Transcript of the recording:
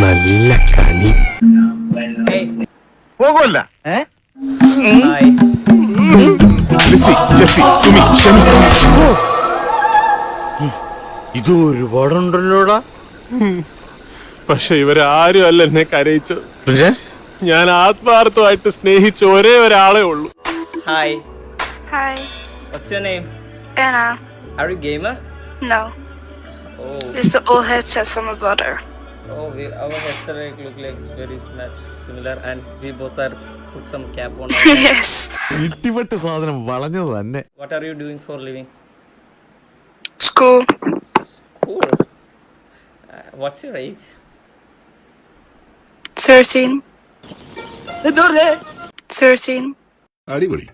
നല്ല കണി പോകല്ല. ഇത് ഒരുപാടുണ്ടല്ലോടാ. പക്ഷെ ഇവരാരും അല്ല എന്നെ കരയിച്ചത്. ഞാൻ ആത്മാർത്ഥമായിട്ട് സ്നേഹിച്ച ഒരേ ഒരാളെ ഉള്ളൂ. Hi. Hi. What's your name? Anna. Are you gamer? No. Oh. This is the old headset from my brother. Oh, our headset look like very much similar, and we both are put some cap on. Yes. ഇട്ടിപ്പെട്ട് സാധനം വളഞ്ഞത് തന്നെ. What are you doing for living? School. Cool. What's your age? 13. 13. അടിപൊളി.